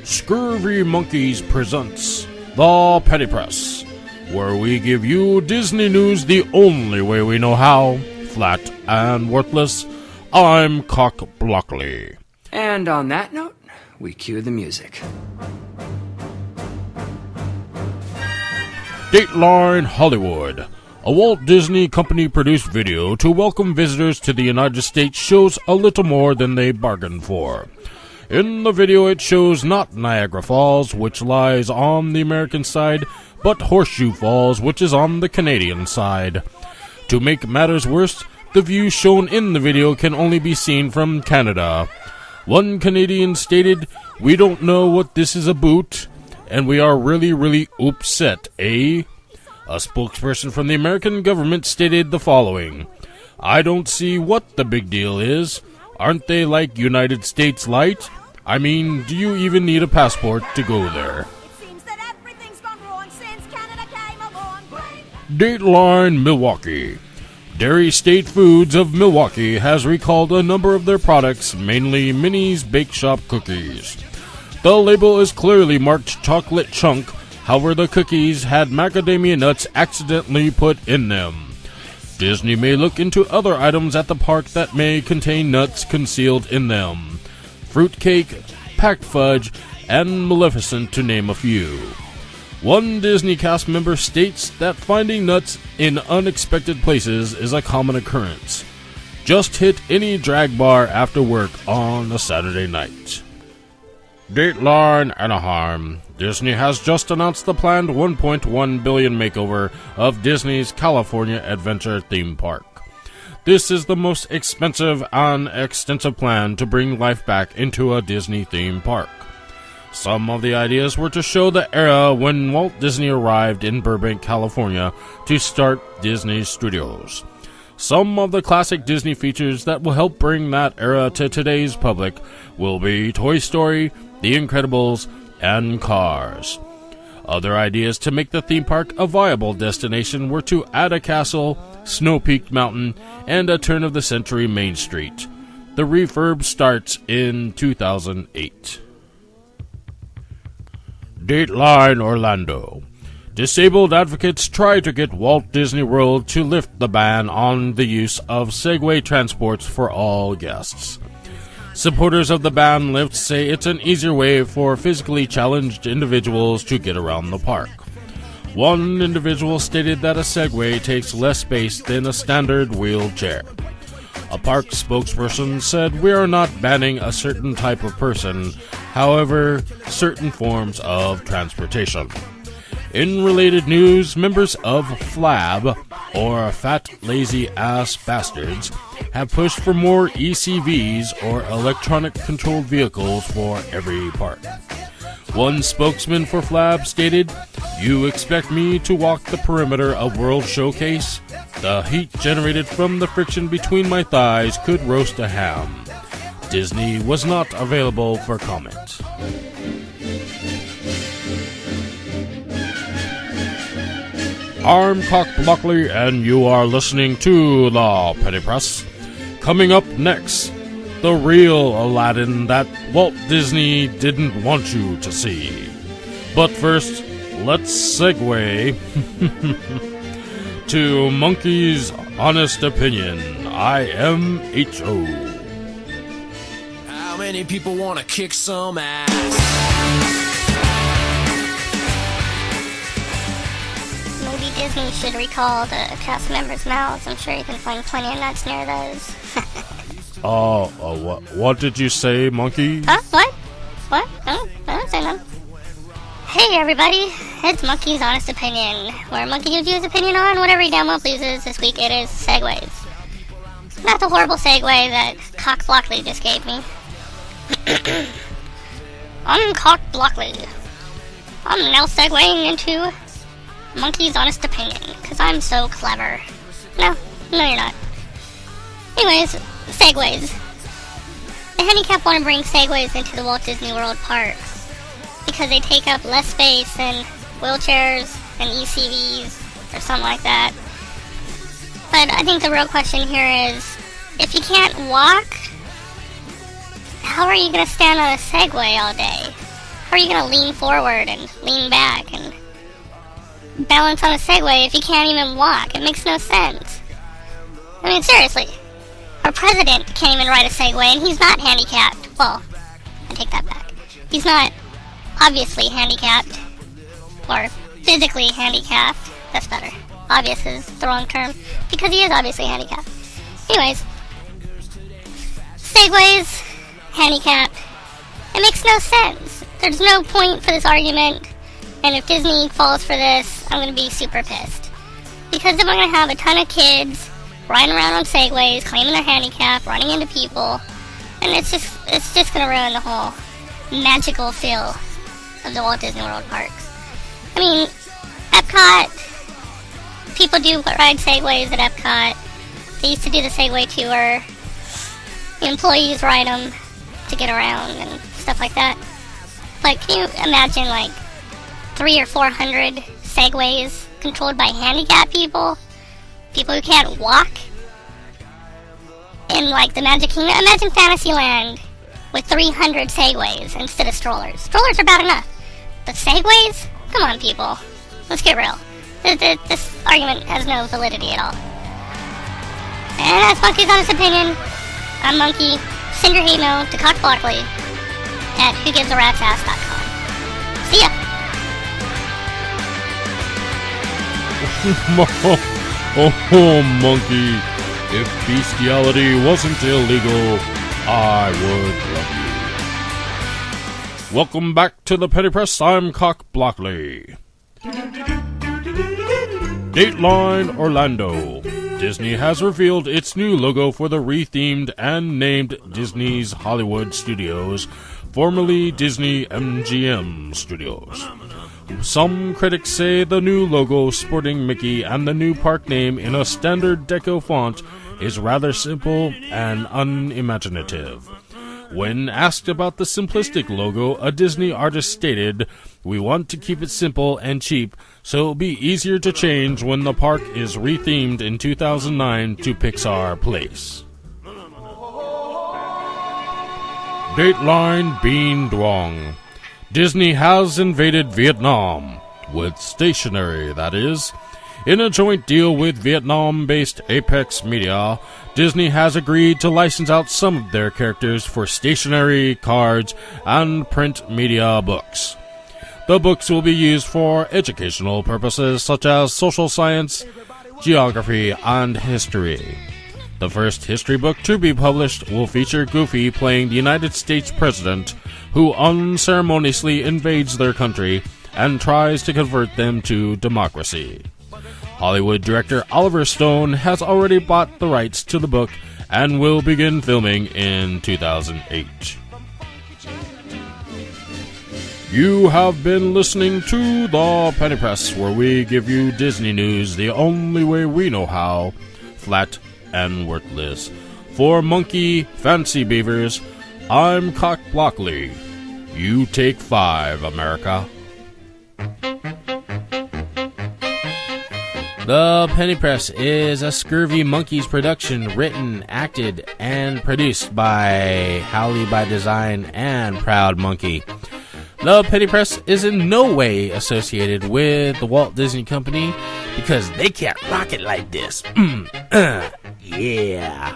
Scurvy Monkeys presents The Petty Press, where we give you Disney news the only way we know how, flat and worthless. I'm Cock Blockley. And on that note, we cue the music. Dateline Hollywood. A Walt Disney Company-produced video to welcome visitors to the United States shows a little more than they bargained for. In the video, it shows not Niagara Falls, which lies on the American side, but Horseshoe Falls, which is on the Canadian side. To make matters worse, the view shown in the video can only be seen from Canada. One Canadian stated, "We don't know what this is about, and we are really upset, eh?" A spokesperson from the American government stated the following, "I don't see what the big deal is. Aren't they like United States Light? I mean, do you even need a passport to go there?" Dateline Milwaukee. Dairy State Foods of Milwaukee has recalled a number of their products, mainly Minnie's Bake Shop cookies. The label is clearly marked chocolate chunk, however the cookies had macadamia nuts accidentally put in them. Disney may look into other items at the park that may contain nuts concealed in them. Fruitcake, packed fudge, and Maleficent, to name a few. One Disney cast member states that finding nuts in unexpected places is a common occurrence. Just hit any drag bar after work on a Saturday night. Dateline Anaheim. Disney has just announced the planned $1.1 billion makeover of Disney's California Adventure theme park. This is the most expensive and extensive plan to bring life back into a Disney theme park. Some of the ideas were to show the era when Walt Disney arrived in Burbank, California to start Disney Studios. Some of the classic Disney features that will help bring that era to today's public will be Toy Story, The Incredibles, and Cars. Other ideas to make the theme park a viable destination were to add a castle, snow-peaked mountain, and a turn-of-the-century Main Street. The refurb starts in 2008. Dateline Orlando. Disabled advocates try to get Walt Disney World to lift the ban on the use of Segway transports for all guests. Supporters of the ban lift say it's an easier way for physically challenged individuals to get around the park. One individual stated that a Segway takes less space than a standard wheelchair. A park spokesperson said, "We are not banning a certain type of person, however, certain forms of transportation." In related news, members of FLAB, or Fat Lazy Ass Bastards, have pushed for more ECVs, or electronic controlled vehicles, for every park. One spokesman for FLAB stated, "You expect me to walk the perimeter of World Showcase? The heat generated from the friction between my thighs could roast a ham." Disney was not available for comment. I'm Cock Blockley, and you are listening to The Petty Press. Coming up next, the real Aladdin that Walt Disney didn't want you to see. But first, let's segue to Monkey's Honest Opinion, IMHO. How many people want to kick some ass? Maybe Disney should recall the cast members' mouths. I'm sure you can find plenty of nuts near those. What did you say, Monkey? Huh? What? What? I don't say nothing. Hey everybody, it's Monkey's Honest Opinion, where Monkey gives you his opinion on whatever he damn well pleases. This week it is segues. Not the horrible segue that Cock Blockley just gave me. I'm Cock Blockley. I'm now segueing into Monkey's Honest Opinion, because I'm so clever. No, you're not. Anyways, segways. The handicap want to bring segways into the Walt Disney World parks because they take up less space than wheelchairs and ECVs or something like that. But I think the real question here is, if you can't walk, how are you going to stand on a Segway all day? How are you gonna lean forward and lean back and balance on a Segway if you can't even walk? It makes no sense. I mean, seriously. Our president can't even ride a Segway, and he's not handicapped. Well, I take that back. He's not obviously handicapped. Or physically handicapped. That's better. Obvious is the wrong term, because he is obviously handicapped. Anyways. Segways, handicapped. It makes no sense. There's no point for this argument, and if Disney falls for this, I'm going to be super pissed. Because then we're going to have a ton of kids riding around on Segways, claiming they're handicapped, running into people, and it's just going to ruin the whole magical feel of the Walt Disney World parks. I mean, Epcot, people do ride Segways at Epcot. They used to do the Segway tour. The employees ride them to get around and stuff like that. Like, can you imagine, like, 300 or 400 Segways controlled by handicapped people? People who can't walk? In, like, the Magic Kingdom? Imagine Fantasyland with 300 Segways instead of strollers. Strollers are bad enough. But Segways? Come on, people. Let's get real. This argument has no validity at all. And that's Monkey's Honest Opinion. I'm Monkey. Send your hate mail to cockblockley at whogivesaratsAss.com. See ya! Oh, Monkey. If bestiality wasn't illegal, I would love you. Welcome back to the Penny Press. I'm Cock Blockley. Dateline Orlando. Disney has revealed its new logo for the rethemed and named Disney's Hollywood Studios, formerly Disney MGM Studios. Some critics say the new logo sporting Mickey and the new park name in a standard deco font is rather simple and unimaginative. When asked about the simplistic logo, a Disney artist stated, "We want to keep it simple and cheap, so it'll be easier to change when the park is rethemed in 2009 to Pixar Place." Dateline Bean Duong. Disney has invaded Vietnam, with stationery, that is. In a joint deal with Vietnam-based Apex Media, Disney has agreed to license out some of their characters for stationery, cards, and print media books. The books will be used for educational purposes such as social science, geography, and history. The first history book to be published will feature Goofy playing the United States President, who unceremoniously invades their country and tries to convert them to democracy. Hollywood director Oliver Stone has already bought the rights to the book and will begin filming in 2008. You have been listening to The Penny Press, where we give you Disney news the only way we know how, flat and worthless. For Monkey Fancy Beavers, I'm Cock Blockley. You take 5, America. The Penny Press is a Scurvy Monkeys production, written, acted, and produced by Howley by Design and Proud Monkey. The Penny Press is in no way associated with the Walt Disney Company because they can't rock it like this. Yeah.